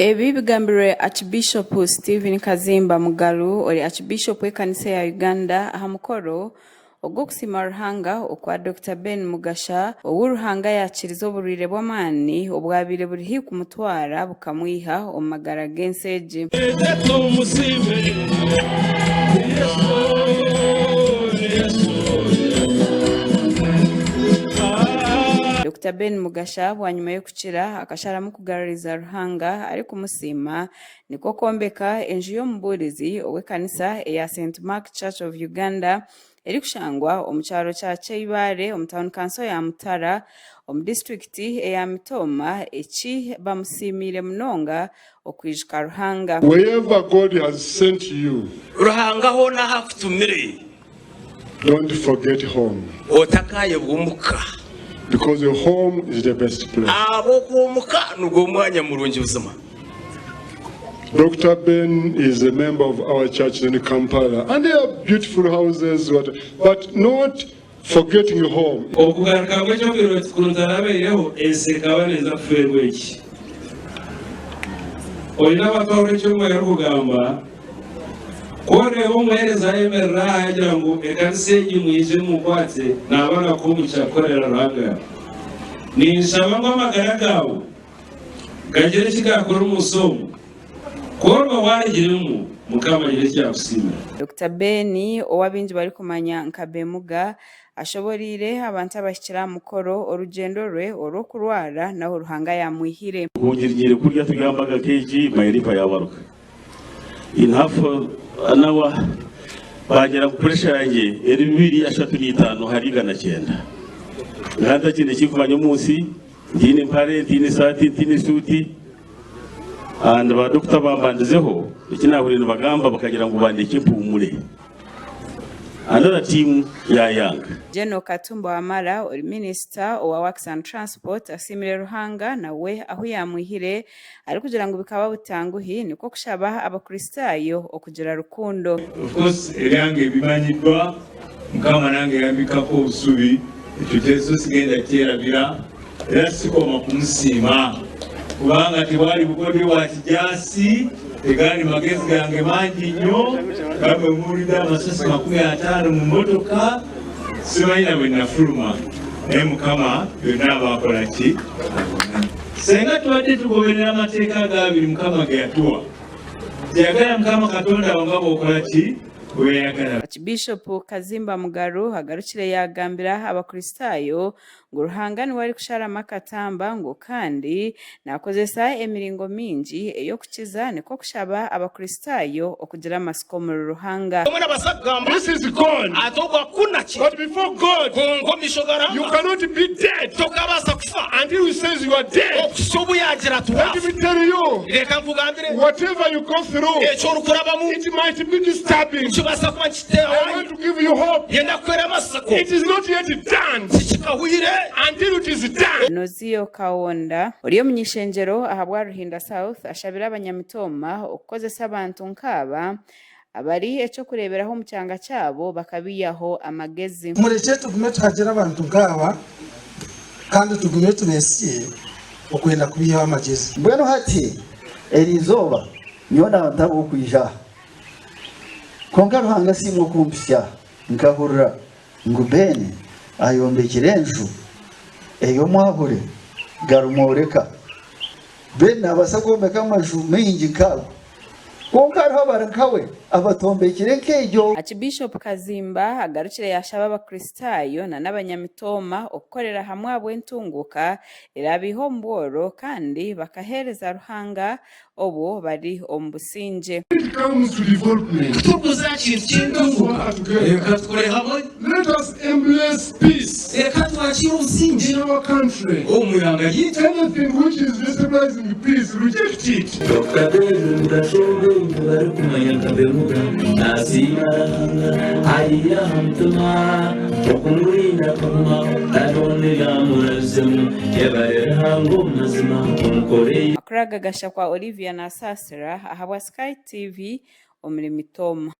Ebi bigambire Archbishop Stephen Kazimba Mugalu oli Archbishop w'ekanisa ya Uganda aha mukoro ogwo kusima Ruhanga okwa Dr. Ben Mugasha ow'Uruhanga yakiriza oburwire bw'amaani obwabire burihi kumutwara bukamwiha omu magara g'enseegi. Dr. Ben Mugasha wanyuma yo kukira akasharamu kugaruriza Ruhanga ari kumusima niko kombeka enju y'omuburizi ow'ekanisa eya St. Mark Church of Uganda eri kushangwa omu kyaro kya Cheibare omu town council ya Mutara omu district eya Mitoma eki bamusimire munonga okwijuka Ruhanga. Wherever God has sent you, Ruhanga hona hakutumire, don't forget home. otakaye bumuka. Because your home is the best place. Dr. Ben is a member of our church in Kampala, and they have beautiful houses, but not forgetting your home. Kore umuhereza yemerera agira ngo ekanise y'imwije mukwate nabana ko mucyakorera Ruhanga ni nsaba ngo amagara gawo gagere kigakora umusomo korwa warigirimo mukamagire cyakusima. Dr. Ben owabinji bari kumanya nkabemuga ashoborire abantu abashyira mukoro orugendo rwe orokurwara naho Ruhanga yamwihire kungirigire kurya tugambaga keji mayiripa yabaruka inhafu anawa bagera ku pressure yanjye eri 235 hari 109 nganda kinde kivanye munsi ndine mpare ndine sati ndine suti and ba doctor bambandizeho ikinahurira bagamba bakagira ngo bandike impumure. Another team ya Young General Katumba Wamala ori Minister wa Works and Transport asimire Ruhanga nawe aho yamwihire ari kugira ngo bikaba butanguhi niko kushaba abakristayo okugira rukundo. Of course eryange bimanyidwa mukama nange yambikako obusubi ekyo kyeso sigenda kyerabira era sikoma kumusima kubanga tewali bukode wa kijasi tegani magezi gange mangi nnyo gamwe muwulidde amasasi 50 mu motoka simanyi bwe nafuluma naye mukama byonna abakola ki senga tubadde tugoberera amateeka agabiri mukama ge yatuwa teyagala mukama katonda wanga bw'okola ki bweyagala. Archbishop Kazimba Mugalu agarukire yagambira abakristayo ngo Ruhanga ni wari kushara makatamba ngo kandi nakozesa emiringo mingi eyo kukiza niko kushaba abakristayo okugira amasiko mu Ruhanga. This is God. But before God, you cannot be dead until He says you are dead. Let me tell you, whatever you go through, it might be disturbing. I want to give you hope. It is not yet done. Until it is done. Nozio Kawonda oliyo munyishenjero ahabwa Ruhinda South ashabira abanyamitoma okukozesa abantu nkaba abari echo kureberaho mu cyanga cyabo bakabiyaho amagezi. Mureke tugume tukagira abantu nkaba kandi tugume tunesiye okwenda kubiyaho amagezi. Bweno hati erizoba nyona batabo kuyija konka Ruhanga simwo kumpisya nkahurira ngubene ayombekire enju eyo mwahure garumoreka bena basagomeka amaju mingi nkabo konka ariho barankawe abatombekire nkejo. Archbishop Kazimba agarukire yashaba abakristayo na n'abanyamitoma okukorera hamwe abwentunguka erabiho mboro kandi bakahereza Ruhanga obo bari omubusinje. It comes to development. Let us embrace peace in our country. Anything which is destabilizing peace, reject it. Akuraga gasha kwa Olivia na Sasira ahabwa Sky TV omuri Mitoma.